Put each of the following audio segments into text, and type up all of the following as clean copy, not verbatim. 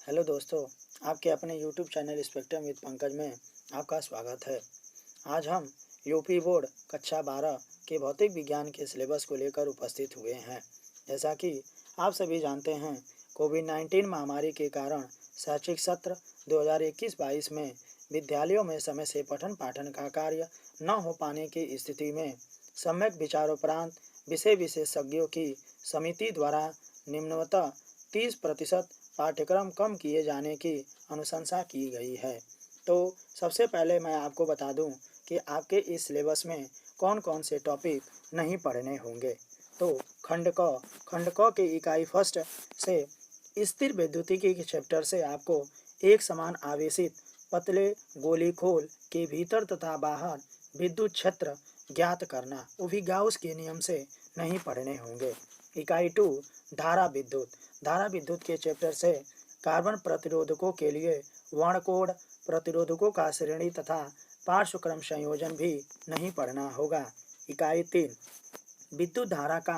Hello दोस्तों, आपके अपने YouTube channel spectrum with Pankaj में आपका स्वागत है। आज हम यूपी बोर्ड कक्षा 12 के भौतिक विज्ञान के सिलेबस को लेकर उपस्थित हुए हैं। जैसा कि आप सभी जानते हैं, कोविड-19 महामारी के कारण शैक्षिक सत्र 2021-22 में विद्यालयों में समय से पठन पाठन का कार्य न हो पाने की स्थिति में सम्यक विचारोपरांत विषय विशेषज्ञों की समिति द्वारा निम्नतः 30% पाठ्यक्रम कम किए जाने की अनुशंसा की गई है। तो सबसे पहले मैं आपको बता दूं कि आपके इस सिलेबस में कौन-कौन से टॉपिक नहीं पढ़ने होंगे। तो खंड क के इकाई फर्स्ट से स्थिर वैद्युतिकी के चैप्टर से आपको एक समान आवेशित पतले गोलीखोल के भीतर तथा बाहर विद्युत क्षेत्र ज्ञात करना, वो भी गाउस के नियम से नहीं पढ़ने होंगे। इकाई 2 धारा विद्युत के चैप्टर से कार्बन प्रतिरोधकों के लिए वर्णकोड प्रतिरोधकों का श्रेणी तथा पार्श्वक्रम संयोजन भी नहीं पढ़ना होगा। इकाई 3 विद्युत धारा का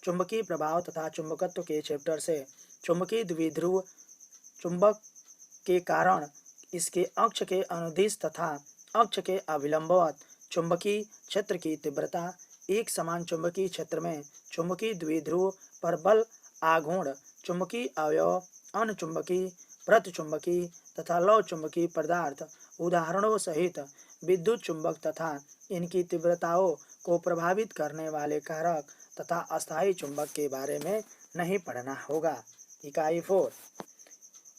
चुंबकीय प्रभाव तथा चुंबकत्व के चैप्टर से चुंबकीय द्विध्रुव चुंबक के कारण इसके अक्ष के अनुदिश तथा अक्ष के अभिलंबवत चुंबकीय क्षेत्र की तीव्रता, एक समान चुंबकीय क्षेत्र में चुंबकीय द्विध्रुव पर बल आघूर्ण, चुंबकीय अवयव, अनचुंबकीय, प्रतिचुंबकीय तथा लौ चुंबकीय पदार्थ उदाहरणों सहित विद्युत चुंबक तथा इनकी तीव्रताओं को प्रभावित करने वाले कारक तथा अस्थायी चुंबक के बारे में नहीं पढ़ना होगा। इकाई 4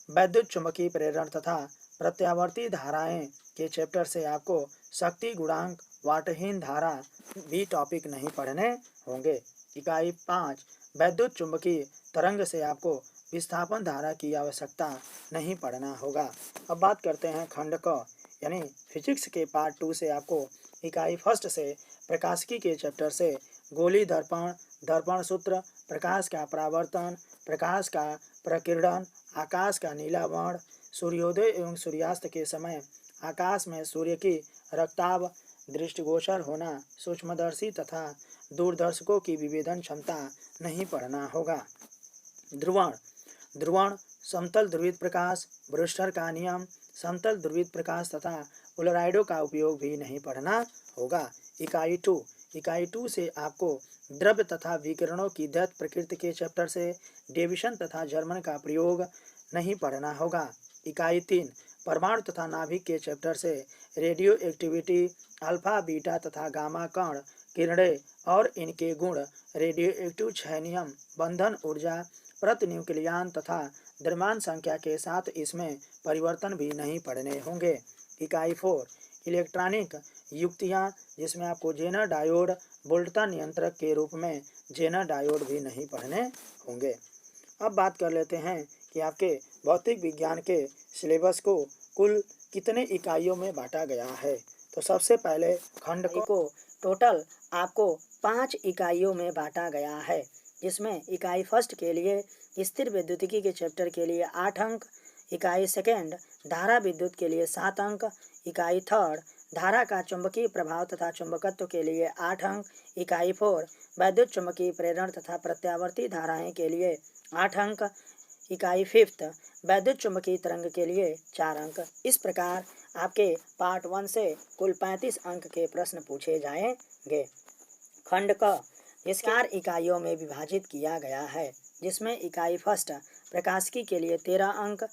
वैद्युत चुंबकीय प्रेरण तथा प्रत्यावर्ती धाराएं के चैप्टर से आपको शक्ति गुणांक वाटहीन धारा भी टॉपिक नहीं पढ़ने होंगे। इकाई 5 वैद्युत चुंबकीय तरंग से आपको विस्थापन धारा की आवश्यकता नहीं पढ़ना होगा। अब बात करते हैं खंड क यानी फिजिक्स के पार्ट 2 से आपको इकाई फर्स्ट से प्रकाशिकी के चैप्टर से गोली दर्पण, दर्पण सूत्र, प्रकाश का परावर्तन, प्रकाश का प्रकीर्णन, आकाश का नीला वर्ण, सूर्योदय एवं सूर्यास्त के समय आकाश में सूर्य की रक्ताभ दृष्टिगोचर होना, सूक्ष्मदर्शी तथा दूरदर्शकों की विभेदन क्षमता नहीं पढ़ना होगा। ध्रुवण, समतल ध्रुवित प्रकाश, ब्रूस्टर का नियम, समतल ध्रुवित प्रकाश तथा पोलराइडों का उपयोग भी नहीं पढ़ना होगा। इकाई 2 से आपको द्रव्य तथा विकिरणों की दैत्य प्रकृति के चैप्टर से डेविसन तथा जर्मन का प्रयोग नहीं पढ़ना होगा। इकाई 3 परमाणु तथा नाभिक के चैप्टर से रेडियो एक्टिविटी, अल्फा बीटा तथा गामा कण किरणें और इनके गुण, रेडियो एक्टिव क्षय नियम, बंधन ऊर्जा, प्रतिन्यूक्लियन तथा द्रव्यमान संख्या के साथ इसमें परिवर्तन भी नहीं पढ़ने होंगे। इकाई 4 इलेक्ट्रॉनिक युक्तियाँ, जिसमें आपको जेनर डायोड, वोल्टता नियंत्रक के रूप में जेनर डायोड भी नहीं पढ़ने होंगे। अब बात कर लेते हैं कि आपके भौतिक विज्ञान के सिलेबस को कुल कितने इकाइयों में बांटा गया है। तो सबसे पहले खंड को टोटल आपको 5 इकाइयों में बांटा गया है, जिसमें इकाई फर्स्ट के लिए स्थिर वैद्युतिकी के चैप्टर के लिए 8 अंक, इकाई सेकेंड धारा विद्युत के लिए 7 अंक, इकाई थर्ड धारा का चुंबकीय प्रभाव तथा चुंबकत्व के लिए 8 अंक, इकाई 4 वैद्युत चुंबकीय प्रेरण तथा प्रत्यावर्ती धाराएं के लिए 8 अंक, इकाई 5 वैद्युत चुंबकीय तरंग के लिए 4 अंक। इस प्रकार आपके पार्ट 1 से कुल 35 अंक के प्रश्न पूछे जाएंगे। खंड क इस 4 इकाइयों में विभाजित किया गया है, जिसमें इकाई फर्स्ट प्रकाशिकी के लिए 13 अंक,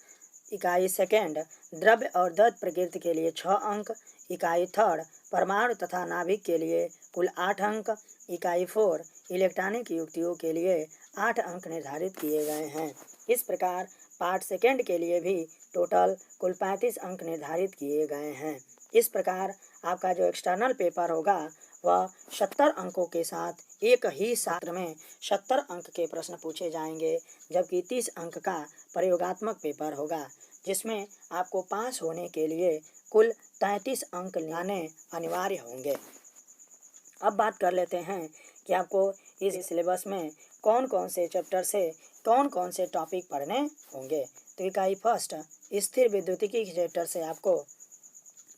इकाई सेकेंड द्रव्य और दैत्य प्रकृति के लिए 6 अंक, इकाई थर्ड परमाणु तथा नाभिक के लिए कुल 8 अंक, इकाई 4 इलेक्ट्रॉनिक युक्तियों के लिए 8 अंक निर्धारित किए गए हैं। इस प्रकार पार्ट सेकेंड के लिए भी टोटल कुल 35 अंक निर्धारित किए गए हैं। इस प्रकार आपका जो एक्सटर्नल पेपर होगा वह 70 अंकों के साथ एक ही सत्र में 70 अंक के प्रश्न पूछे जाएंगे, जबकि 30 अंक का प्रयोगात्मक पेपर होगा, जिसमें आपको पास होने के लिए कुल 33 अंक लाने अनिवार्य होंगे। अब बात कर लेते हैं कि आपको इस सिलेबस में कौन कौन से चैप्टर से कौन कौन से टॉपिक पढ़ने होंगे। तो इकाई फर्स्ट स्थिर विद्युतिकी के चैप्टर से आपको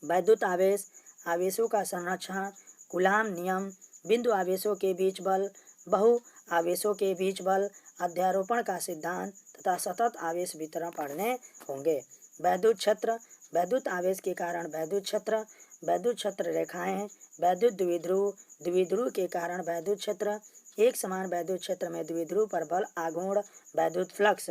वैद्युत आवेश, आवेशों का संरक्षण, कूलाम नियम, बिंदु आवेशों के बीच बल, बहु आवेशों के बीच बल, अध्यारोपण का सिद्धांत तथा सतत आवेश वितरण पढ़ने होंगे। वैद्युत क्षेत्र, वैद्युत आवेश के कारण वैद्युत क्षेत्र, वैद्युत क्षेत्र रेखाएं, वैद्युत द्विध्रुव, द्विध्रुव के कारण वैद्युत क्षेत्र, एक समान वैद्युत क्षेत्र में द्विध्रुव पर बल आघूर्ण, वैद्युत फ्लक्स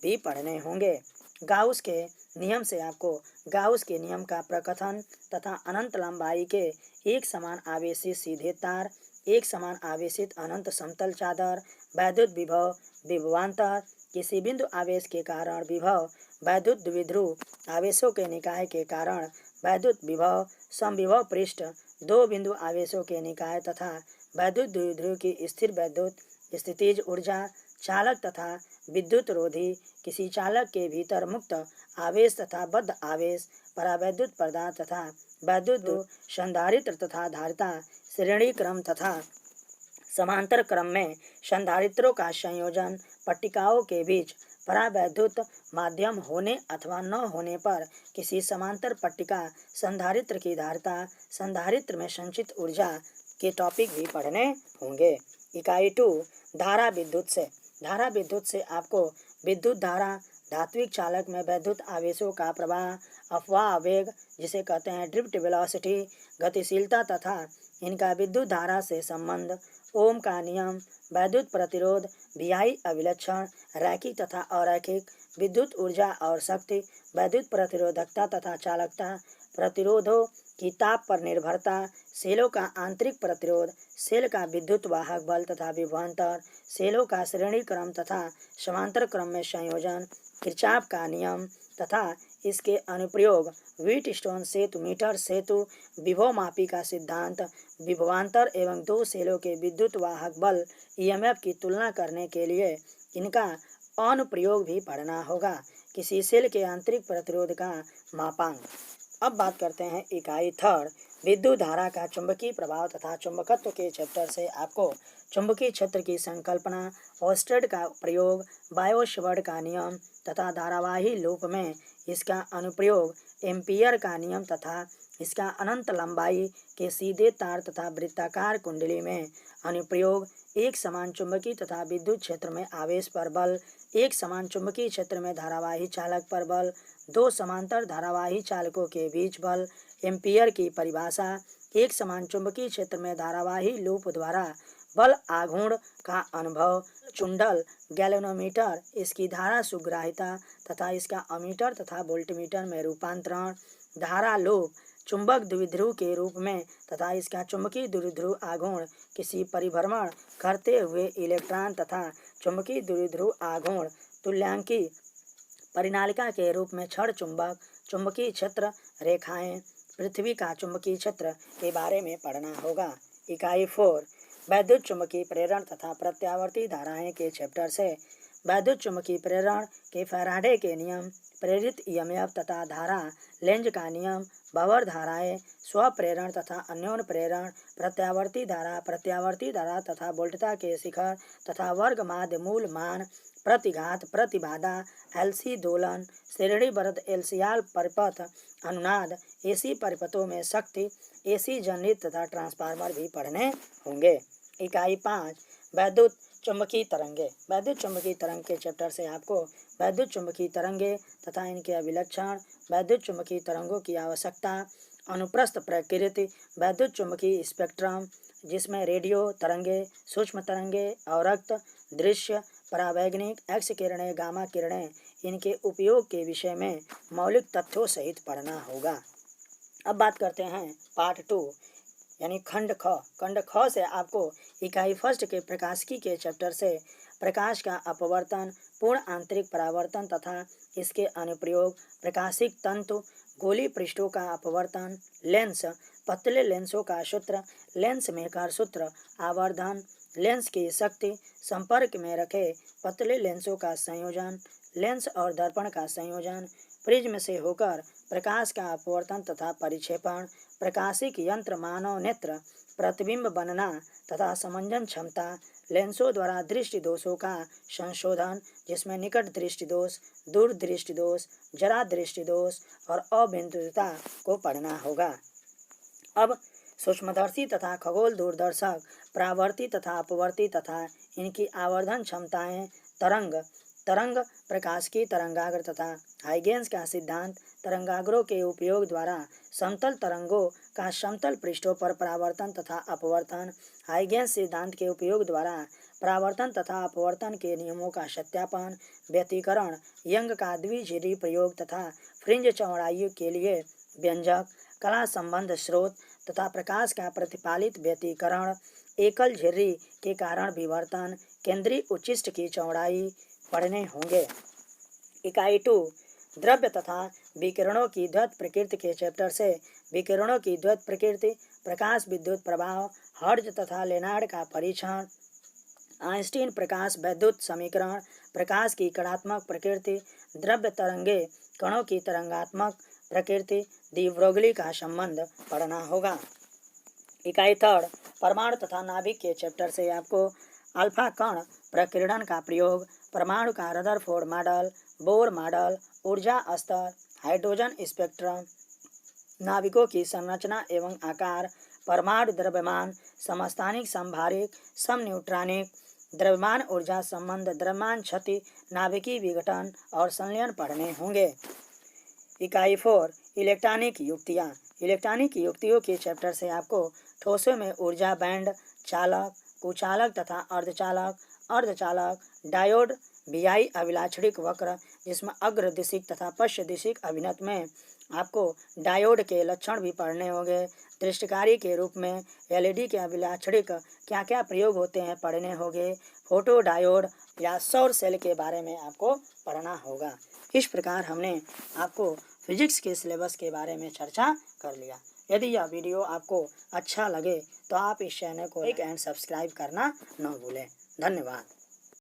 भी पढ़ने होंगे। गाउस के नियम से आपको गाउस के नियम का प्रकथन तथा अनंत लंबाई के एक समान आवेशित सीधे तार, एक समान आवेशित अनंत समतल चादर, वैद्युत विभव, विभवांतर, किसी बिंदु आवेश के कारण विभव, वैद्युत द्विध्रुव आवेशों के निकाय के कारण वैद्युत विभव, समविभव पृष्ठ, दो बिंदु आवेशों के निकाय तथा वैद्युत द्विध्रुव की स्थिर वैद्युत स्थितिज ऊर्जा, चालक तथा विद्युत रोधी, किसी चालक के भीतर मुक्त आवेश तथा बद्ध आवेश, परावैद्युत पदार्थ तथा वैद्युत संधारित्र तथा धारिता, श्रेणी क्रम तथा समांतर क्रम में संधारित्रों का संयोजन, पट्टिकाओं के बीच परावैद्युत माध्यम होने अथवा न होने पर किसी समांतर पट्टिका संधारित्र की धारिता, संधारित्र में संचित ऊर्जा के टॉपिक भी पढ़ने होंगे। इकाई 2 धारा विद्युत से। धारा विद्युत से आपको विद्युत धारा, धात्विक चालक में वैद्युत आवेशों का प्रवाह, अफवाह वेग जिसे कहते हैं ड्रिफ्ट वेलोसिटी, गतिशीलता तथा इनका विद्युत धारा से संबंध, ओम का नियम, वैद्युत प्रतिरोध, VI अभिलक्षण, रैखिक तथा अरैखिक, विद्युत ऊर्जा और शक्ति, वैद्युत प्रतिरोधकता तथा चालकता, प्रतिरोधों की ताप पर निर्भरता, सेलों का आंतरिक प्रतिरोध, सेल का विद्युत वाहक बल तथा विभवांतर, सेलों का श्रेणी क्रम तथा समांतर क्रम में संयोजन, किरचॉफ का नियम तथा इसके अनुप्रयोग, व्हीटस्टोन सेतु, मीटर सेतु, विभव मापी का सिद्धांत, विभवांतर एवं दो सेलों के विद्युत वाहक बल EMF की तुलना करने के लिए इनका अनुप्रयोग भी पढ़ना होगा। किसी सेल के आंतरिक प्रतिरोध का मापांक। अब बात करते हैं इकाई 3 विद्युत धारा का चुंबकीय प्रभाव तथा चुंबकत्व के चैप्टर से आपको चुंबकीय क्षेत्र की संकल्पना, ओस्टेड का प्रयोग, बायो-सवर्ट का नियम तथा धारावाही लूप में इसका अनुप्रयोग, एम्पियर का नियम तथा इसका अनंत लंबाई के सीधे तार तथा वृत्ताकार कुंडली में अनुप्रयोग, एक समान चुंबकीय तथा विद्युत क्षेत्र में आवेश पर बल, एक समान चुंबकीय क्षेत्र में धारावाही चालक पर बल, दो समांतर धारावाही चालकों के बीच बल, एम्पियर की परिभाषा, एक समान चुंबकीय क्षेत्र में धारावाही लूप द्वारा बल आघूर्ण का अनुभव, चुंडल, गैल्वेनोमीटर, इसकी धारा सुग्राहिता तथा इसका अमीटर तथा वोल्टमीटर में रूपांतरण, धारा लूप, चुंबक द्विध्रुव के रूप में तथा इसका चुंबकीय द्विध्रुव आघूर्ण, किसी परिभ्रमण करते हुए इलेक्ट्रॉन तथा चुंबकीय द्विध्रुव आघूर्ण तुल्यांकी परिनालिका के रूप में क्षण चुंबक, चुंबकीय क्षेत्र रेखाएं, पृथ्वी का चुंबकीय क्षेत्र के बारे में पढ़ना होगा। इकाई 4 वैद्युत चुंबकीय प्रेरण तथा प्रत्यावर्ती धाराएं के चैप्टर से वैद्युत चुंबकीय प्रेरण के फैराडे के नियम, प्रेरित EMF तथा धारा, लेंज का नियम, भंवर धाराएं, स्वप्रेरण तथा अन्योन्य प्रेरण, प्रत्यावर्ती धारा तथा वोल्टता के शिखर तथा वर्ग माध्य मूल मान, प्रतिघात, प्रतिबाधा, LC दोलन, श्रेणीबद्ध LCR परिपथ, अनुनाद, AC परिपथों में शक्ति, AC जनरेटर तथा ट्रांसफार्मर भी पढ़ने होंगे। इकाई 5 वैद्युत चुंबकीय तरंगे। वैद्युत चुंबकीय तरंग के चैप्टर से आपको वैद्युत चुंबकीय तरंगे तथा इनके अभिलक्षण, वैद्युत चुंबकीय तरंगों की आवश्यकता, अनुप्रस्थ प्रकृति, वैद्युत चुंबकीय स्पेक्ट्रम जिसमें रेडियो तरंगे, सूक्ष्म तरंगे, अवरक्त, दृश्य, परावैगनिक, एक्स किरणें, गामा किरणें, इनके उपयोग के विषय में मौलिक तथ्यों सहित पढ़ना होगा। अब बात करते हैं पार्ट 2 यानी खंड ख से आपको इकाई 1 के प्रकाशिकी के चैप्टर से प्रकाश का अपवर्तन, पूर्ण आंतरिक परावर्तन तथा इसके अनुप्रयोग, प्रकाशिक तंतु, गोली पृष्ठों का अपवर्तन, लेंस, पतले लेंसों का सूत्र, लेंस मेकर सूत्र, आवर्धन, लेंस की शक्ति, संपर्क में रखे पतले लेंसों का संयोजन, लेंस और दर्पण का संयोजन, प्रिज्म से होकर प्रकाश का अपवर्तन तथा परिक्षेपण, प्रकाशिक यंत्र, मानव नेत्र, प्रतिबिंब बनना तथा समंजन क्षमता, लेंसों द्वारा दृष्टि दोषों का संशोधन जिसमें निकट दृष्टि दोष, दूर दृष्टि दोष, जरा दृष्टि दोष और अबिंदुता को पढ़ना होगा। अब सूक्ष्मदर्शी तथा खगोल दूरदर्शक, परावर्ती तथा अपवर्ती तथा इनकी आवर्धन क्षमताएं, तरंग, तरंग प्रकाश की तरंगाग्र तथा हाइगेंस का सिद्धांत तरंगाग्रों के उपयोग द्वारा समतल तरंगों का समतल पृष्ठों पर परावर्तन तथा अपवर्तन, हाइगेंस सिद्धांत के उपयोग द्वारा परावर्तन तथा अपवर्तन के नियमों का सत्यापन, व्यतिकरण, यंग का द्विझिरी प्रयोग तथा फ्रिंज चौड़ाई के लिए व्यंजक, कला संबंध स्रोत तथा प्रकाश का प्रतिपालित व्यतिकरण, एकल झिर्री के कारण विवर्तन, केंद्रीय उच्चिष्ट की चौड़ाई पढ़ने होंगे। इकाई 2 द्रव्य तथा विकिरणों की द्वैत प्रकृति के चैप्टर से विकिरणों की द्वैत प्रकृति, प्रकाश विद्युत प्रभाव, हर्ट्ज तथा लेनार्ड का परीक्षण, आइंस्टीन प्रकाश वैद्युत समीकरण, प्रकाश की कणात्मक प्रकृति, द्रव्य तरंगे कणों की तरंगात्मक प्रकृति, डी ब्रोगली का संबंध पढ़ना होगा। इकाई 3 परमाणु तथा नाभिक के चैप्टर से आपको अल्फा कण प्रकीर्णन का प्रयोग, परमाणु का रदरफोर्ड मॉडल, बोर मॉडल, ऊर्जा स्तर, हाइड्रोजन स्पेक्ट्रम, नाभिकों की संरचना एवं आकार, परमाणु द्रव्यमान, समस्थानिक संभारिक, समन्यूट्रॉनिक, द्रव्यमान ऊर्जा संबंध, द्रव्यमान क्षति, नाभिकीय विघटन और संलयन पढ़ने होंगे। इकाई 4 इलेक्ट्रॉनिक युक्तियाँ, इलेक्ट्रॉनिक युक्तियों के चैप्टर से आपको ठोसों में ऊर्जा बैंड, चालक, कुचालक तथा अर्धचालक, डायोड, VI अभिलाक्षणिक वक्र जिसमें अग्र दिशिक तथा पश्च दिशिक अभिनत में आपको डायोड के लक्षण भी पढ़ने होंगे। दृष्टिकारी के रूप में LED के अभिलाक्षणिक क्या क्या प्रयोग होते हैं पढ़ने होंगे। फोटो डायोड या सौर सेल के बारे में आपको पढ़ना होगा। इस प्रकार हमने आपको फिजिक्स के सिलेबस के बारे में चर्चा कर लिया। यदि यह वीडियो आपको अच्छा लगे तो आप इस चैनल को लाइक एंड सब्सक्राइब करना न भूलें। धन्यवाद।